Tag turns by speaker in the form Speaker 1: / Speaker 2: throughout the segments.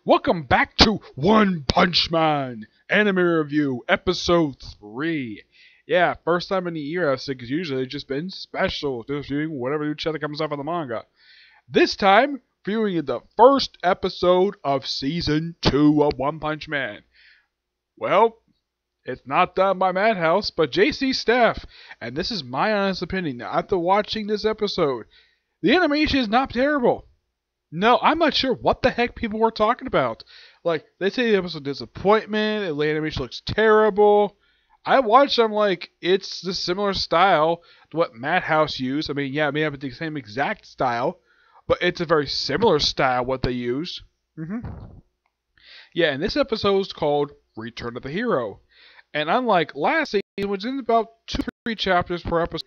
Speaker 1: Welcome back to One Punch Man Anime Review, Episode 3. Yeah, first time in a year I've said, because usually it's just been special, just reviewing whatever new chapter comes out of the manga. This time, viewing the first episode of Season 2 of One Punch Man. Well, it's not done by Madhouse, but JC Staff, and this is my honest opinion. Now, after watching this episode, the animation is not terrible. No, I'm not sure what the heck people were talking about. Like, they say the episode disappointment, and the animation looks terrible. I watched, I'm like, it's the similar style to what Madhouse used. I mean, yeah, it may not be the same exact style, but it's a very similar style what they use. Yeah, and this episode is called Return of the Hero. And unlike last season, which is about 2-3 chapters per episode,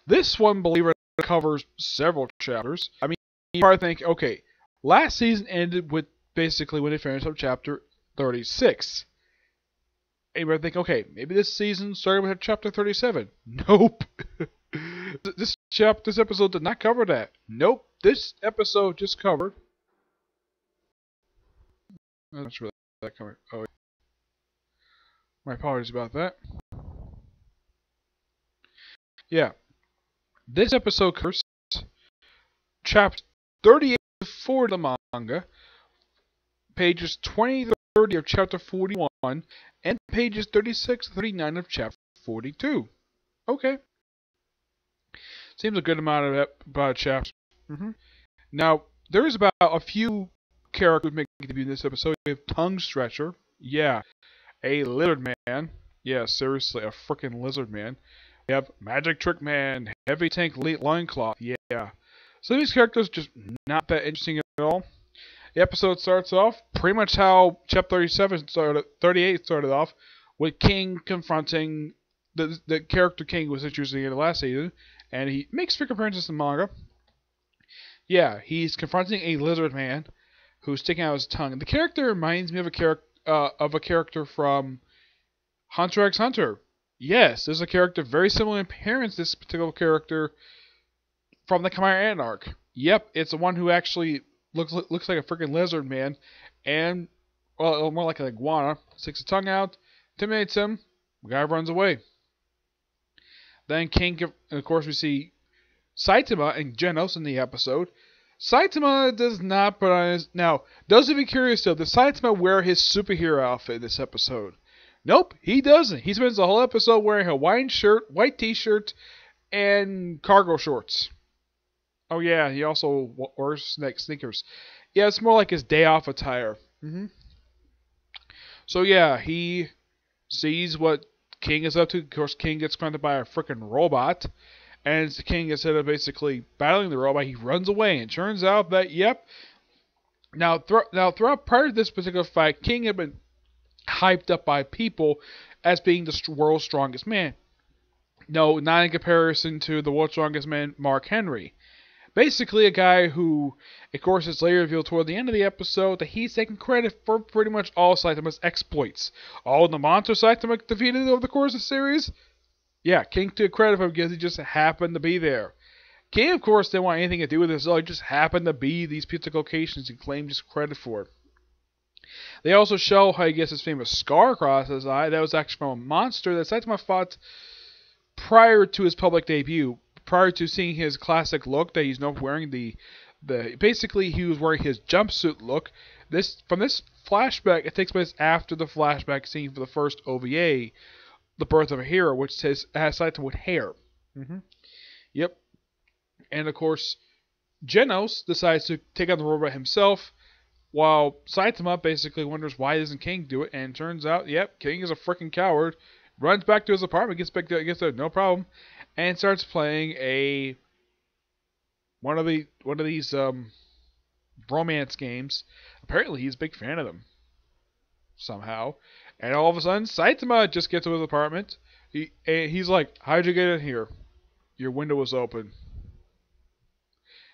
Speaker 1: this one, believe it or not, covers several chapters. I mean, you probably think, okay, last season ended with basically when they finished up chapter 36. And you might think, okay, maybe this season started with chapter 37. Nope. This episode did not cover that. Nope. This episode just covered. I'm not sure that covered. Oh, my apologies about that. Yeah. This episode covers chapter 38 to 40 of the manga, pages 20 to 30 of chapter 41, and pages 36 to 39 of chapter 42. Okay. Seems a good amount of about chapters. Now, there is about a few characters making a debut in this episode. We have Tongue Stretcher. Yeah. A Lizard Man. Yeah, seriously, a freaking Lizard Man. We have Magic Trick Man, Heavy Tank Loincloth. Yeah. Some of these characters just not that interesting at all. The episode starts off pretty much how chapter 38 started off, with King confronting the character King was introduced in the last season, and he makes frequent appearances in the manga. Yeah, he's confronting a Lizard Man who's sticking out his tongue. And the character reminds me of a character from Hunter x Hunter. Yes, there's a character very similar in appearance to this particular character from the Chimera Ant arc. Yep, it's the one who actually looks like a freaking lizard man, and, well, more like an iguana. Sticks his tongue out, intimidates him, the guy runs away. Then King, and of course we see Saitama and Genos in the episode. Saitama does not put on his... Now, does it be curious though, does Saitama wear his superhero outfit in this episode? Nope, he doesn't. He spends the whole episode wearing a Hawaiian shirt, white t-shirt, and cargo shorts. Oh yeah, he also wears sneakers. Yeah, it's more like his day off attire. So yeah, he sees what King is up to. Of course, King gets confronted by a freaking robot. And King, instead of basically battling the robot, he runs away. And turns out that, yep. Now, throughout prior to this particular fight, King had been hyped up by people as being the world's strongest man. No, not in comparison to the world's strongest man, Mark Henry. Basically, a guy who, of course, it's later revealed toward the end of the episode that he's taking credit for pretty much all Saitama's exploits. All the monsters Saitama defeated over the course of the series, yeah, King took credit for him because he just happened to be there. King, of course, didn't want anything to do with this. He just happened to be these particular locations and claimed just credit for it. They also show how he gets his famous scar across his eye. That was actually from a monster that Saitama fought prior to his public debut. Prior to seeing his classic look that he's known for wearing, basically he was wearing his jumpsuit look. From this flashback, it takes place after the flashback scene for the first OVA, The Birth of a Hero, which has Saitama with hair. Yep. And of course, Genos decides to take on the robot himself, while Saitama basically wonders why doesn't King do it, and turns out, yep, King is a freaking coward. Runs back to his apartment, gets there, no problem, and starts playing one of these romance games. Apparently, he's a big fan of them somehow. And all of a sudden, Saitama just gets to his apartment. He's like, "How'd you get in here? Your window was open."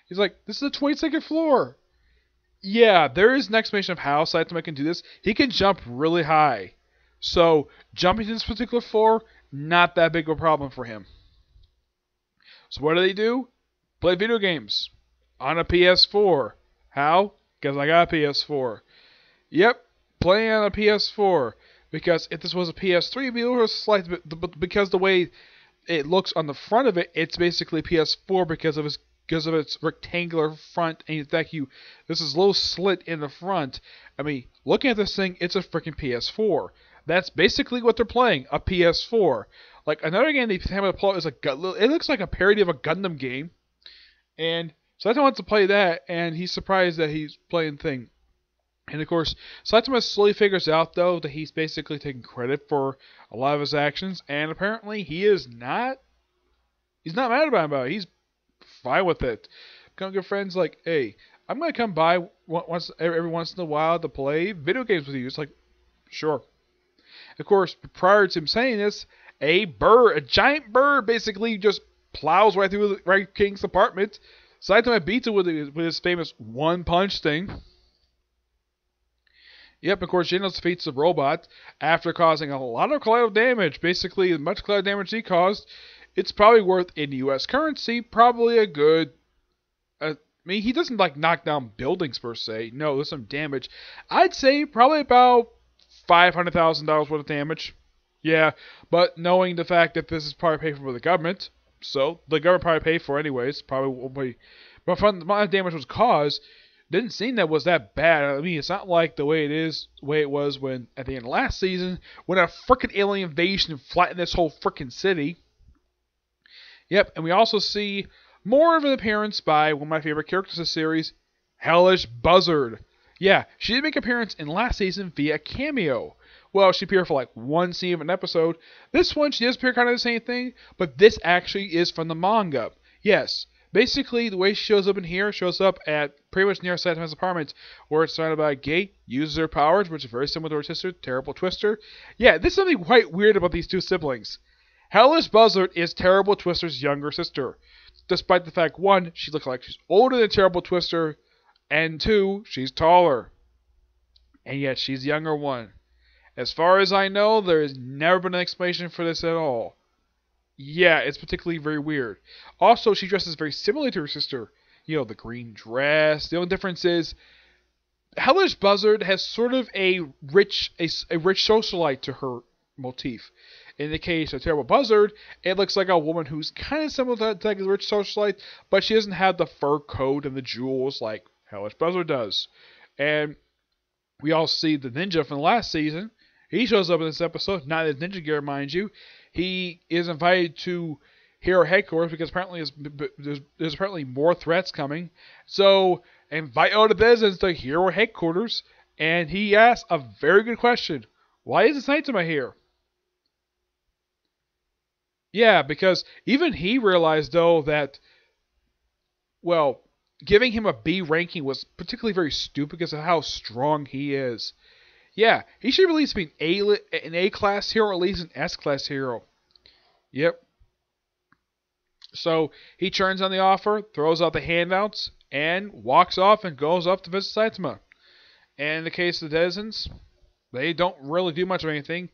Speaker 1: He's like, "This is the 22nd floor." Yeah, there is an explanation of how Saitama can do this. He can jump really high. So, jumping to this particular floor, not that big of a problem for him. So what do? Play video games on a PS4. How? Because I got a PS4. Yep, playing on a PS4. Because if this was a PS3, it'd be a little slight, but because the way it looks on the front of it, it's basically PS4 because of its rectangular front, and in fact, this is a little slit in the front. I mean, looking at this thing, it's a freaking PS4. That's basically what they're playing, a PS4. Like another game they have to pull is it looks like a parody of a Gundam game, and Saitama wants to play that, and he's surprised that he's playing thing. And of course, Saitama slowly figures out though that he's basically taking credit for a lot of his actions, and apparently he's not mad about it. He's fine with it. Become good friends. Like, hey, I'm gonna come by every once in a while to play video games with you. It's like, sure. Of course, prior to him saying this, a giant bird, basically just plows right through King's apartment. Saitama beats it with his famous one-punch thing. Yep, of course, Genos defeats the robot after causing a lot of collateral damage. Basically, as much collateral damage he caused, it's probably worth, in U.S. currency, probably a good... I mean, he doesn't, like, knock down buildings, per se. No, there's some damage. I'd say probably about $500,000 worth of damage. Yeah, but knowing the fact that this is probably paid for by the government, so the government probably paid for it anyways, probably won't be... But from the amount of damage was caused... Didn't seem that was that bad. I mean, it's not like the way it was when at the end of last season when a freaking alien invasion flattened this whole freaking city. Yep, and we also see more of an appearance by one of my favorite characters in the series, Hellish Buzzard. Yeah, she did make an appearance in last season via cameo. Well, she appeared for like one scene of an episode. This one, she does appear kind of the same thing, but this actually is from the manga. Yes. Basically, the way she shows up in here, shows up at pretty much near Saitama's apartment, where it's surrounded by a gate, uses her powers, which is very similar to her sister, Terrible Twister. Yeah, this is something quite weird about these two siblings. Hellish Buzzard is Terrible Twister's younger sister, despite the fact, one, she looks like she's older than Terrible Twister, and two, she's taller. And yet, she's the younger one. As far as I know, there has never been an explanation for this at all. Yeah, it's particularly very weird. Also, she dresses very similarly to her sister. You know, the green dress. The only difference is Hellish Buzzard has sort of a rich socialite to her motif. In the case of Terrible Buzzard, it looks like a woman who's kind of similar to a rich socialite, but she doesn't have the fur coat and the jewels like Hellish Buzzard does. And we all see the ninja from the last season. He shows up in this episode, not in his ninja gear, mind you. He is invited to Hero headquarters because apparently there's apparently more threats coming. So invite all the citizens to Hero headquarters, and he asks a very good question: why is Saitama here? Yeah, because even he realized though that, well, giving him a B ranking was particularly very stupid because of how strong he is. Yeah, he should at least be an A-class hero, or at least an S-class hero. Yep. So he turns on the offer, throws out the handouts, and walks off and goes up to visit Saitama. And in the case of the denizens, they don't really do much of anything.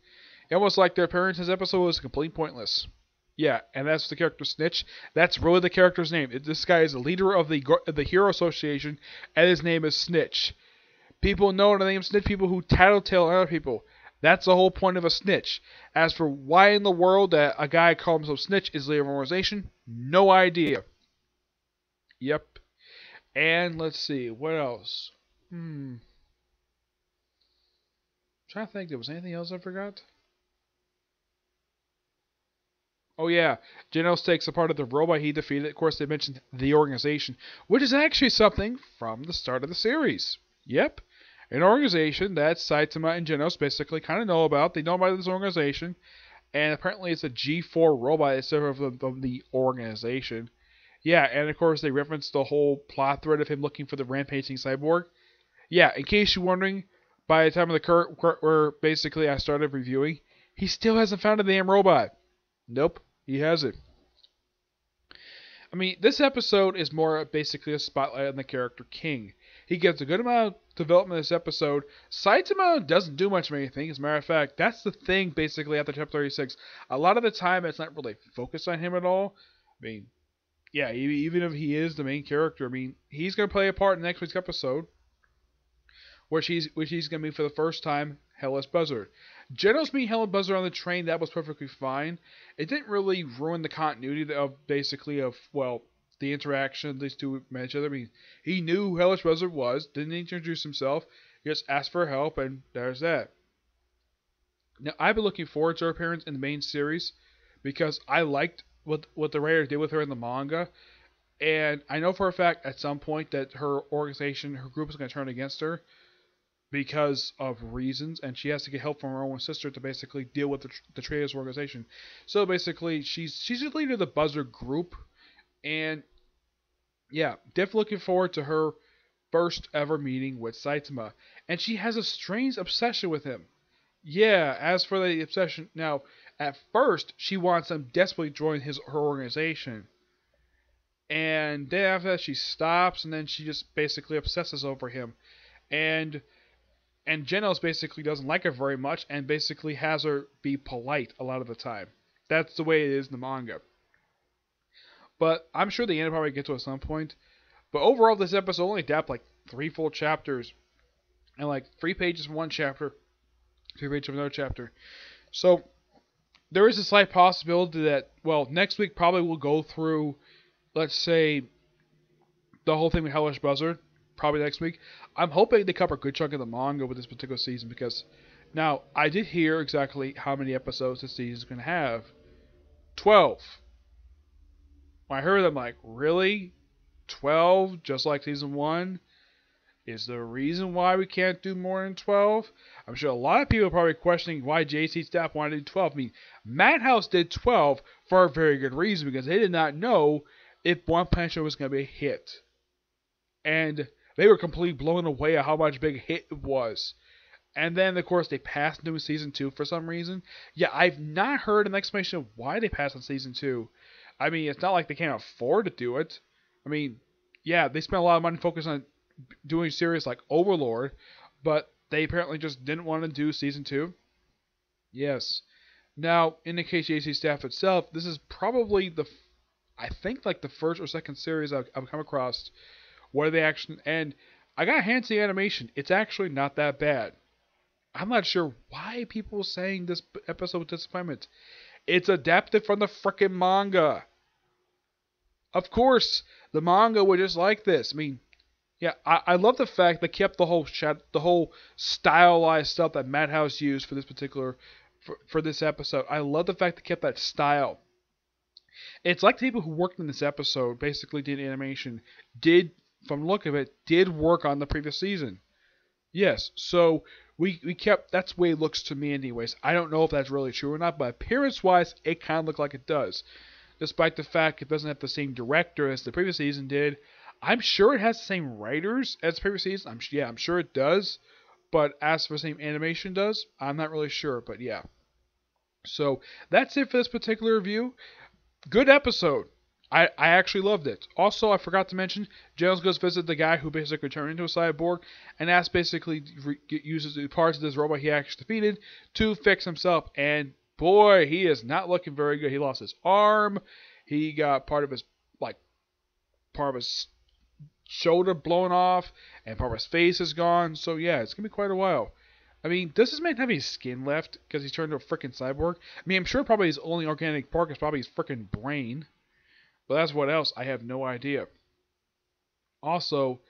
Speaker 1: Almost like their appearance in this episode was completely pointless. Yeah, and that's the character Snitch. That's really the character's name. This guy is the leader of the Hero Association, and his name is Snitch. People know the name Snitch, people who tattletale other people. That's the whole point of a snitch. As for why in the world that a guy calls himself Snitch is leader of an organization, no idea. Yep. And let's see, what else? I'm trying to think, there was anything else I forgot? Oh yeah, Genos takes a part of the robot he defeated. Of course, they mentioned the organization, which is actually something from the start of the series. Yep. An organization that Saitama and Genos basically kind of know about. They know about this organization, and apparently it's a G4 robot instead of the organization. Yeah, and of course they reference the whole plot thread of him looking for the rampaging cyborg. Yeah, in case you're wondering, by the time of the current where basically I started reviewing, he still hasn't found the damn robot. Nope, he hasn't. I mean, this episode is more basically a spotlight on the character King. He gets a good amount of development in this episode. Saitama doesn't do much of anything. As a matter of fact, that's the thing basically after chapter 36. A lot of the time, it's not really focused on him at all. I mean, yeah, even if he is the main character, I mean, he's going to play a part in next week's episode. which he's gonna be for the first time Hellish Buzzard. Genos meeting Hellish Buzzard on the train, that was perfectly fine. It didn't really ruin the continuity of basically of the interaction these two met each other. I mean, he knew who Hellish Buzzard was, didn't introduce himself, he just asked for help, and there's that. Now I've been looking forward to her appearance in the main series because I liked what the writer did with her in the manga. And I know for a fact at some point that her organization, her group is going to turn against her because of reasons, and she has to get help from her own sister to basically deal with the Traitors organization. So basically, she's the leader of the Buzzard group, and yeah, definitely looking forward to her first ever meeting with Saitama. And she has a strange obsession with him. Yeah, as for the obsession, now at first she wants him desperately to join her organization. And then after that, she stops, and then she just basically obsesses over him, and Genos basically doesn't like her very much, and basically has her be polite a lot of the time. That's the way it is in the manga. But I'm sure the anime probably get to it at some point. But overall, this episode only adapted like 3 full chapters, and like 3 pages from one chapter, 3 pages from another chapter. So there is a slight possibility that next week probably we'll go through, let's say, the whole thing with Hellish Buzzard, probably next week. I'm hoping they cover a good chunk of the manga with this particular season, because now I did hear exactly how many episodes this season is going to have. 12. When I heard them, like, really? 12? Just like season 1? Is there a reason why we can't do more than 12? I'm sure a lot of people are probably questioning why JC staff wanted to do 12. I mean, Madhouse did 12 for a very good reason, because they did not know if One Punch Man was going to be a hit. And they were completely blown away at how much big a hit it was. And then, of course, they passed into season 2 for some reason. Yeah, I've not heard an explanation of why they passed on season 2. I mean, it's not like they can't afford to do it. I mean, yeah, they spent a lot of money focused on doing series like Overlord, but they apparently just didn't want to do season 2. Yes. Now, in the KCAC staff itself, this is probably I think like the first or second series I've come across where they actually, and I got hands to the animation. It's actually not that bad. I'm not sure why people are saying this episode with disappointment. It's adapted from the frickin' manga. Of course, the manga was just like this. I mean, yeah, I love the fact they kept the whole stylized stuff that Madhouse used for this particular for this episode. I love the fact they kept that style. It's like the people who worked in this episode basically did animation, from the look of it, did work on the previous season. Yes, so we kept, that's the way it looks to me anyways. I don't know if that's really true or not, but appearance-wise, it kind of looked like it does. Despite the fact it doesn't have the same director as the previous season did. I'm sure it has the same writers as the previous season. I'm sure it does. But as for the same animation does, I'm not really sure, but yeah. So, that's it for this particular review. Good episode. I actually loved it. Also, I forgot to mention, Genos goes visit the guy who basically turned into a cyborg, and asks basically uses the parts of this robot he actually defeated to fix himself. And boy, he is not looking very good. He lost his arm. He got part of his shoulder blown off, and part of his face is gone. So yeah, it's gonna be quite a while. I mean, does this man have any skin left because he's turned into a freaking cyborg? I mean, I'm sure probably his only organic part is probably his freaking brain. But that's what else, I have no idea. Also,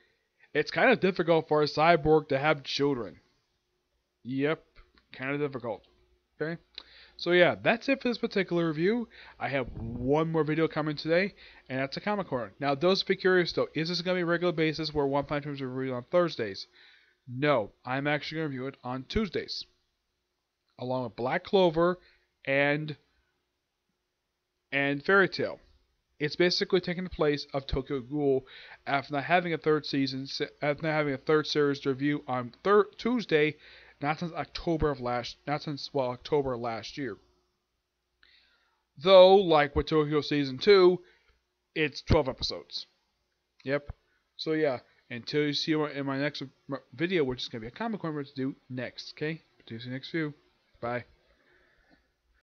Speaker 1: it's kind of difficult for a cyborg to have children. Yep, kind of difficult. Okay? So yeah, that's it for this particular review. I have one more video coming today, and that's a Comic Corner. Now, those be curious though, is this going to be a regular basis where One Punch Man is reviewed on Thursdays? No, I'm actually going to review it on Tuesdays. Along with Black Clover and Fairy Tail. It's basically taking the place of Tokyo Ghoul after not having a third series to review on Tuesday, not since October of last year. Though, like with Tokyo Season 2, it's 12 episodes. Yep. So yeah, until you see in my next video, which is going to be a comic corner to do next, okay? See you next video. Bye.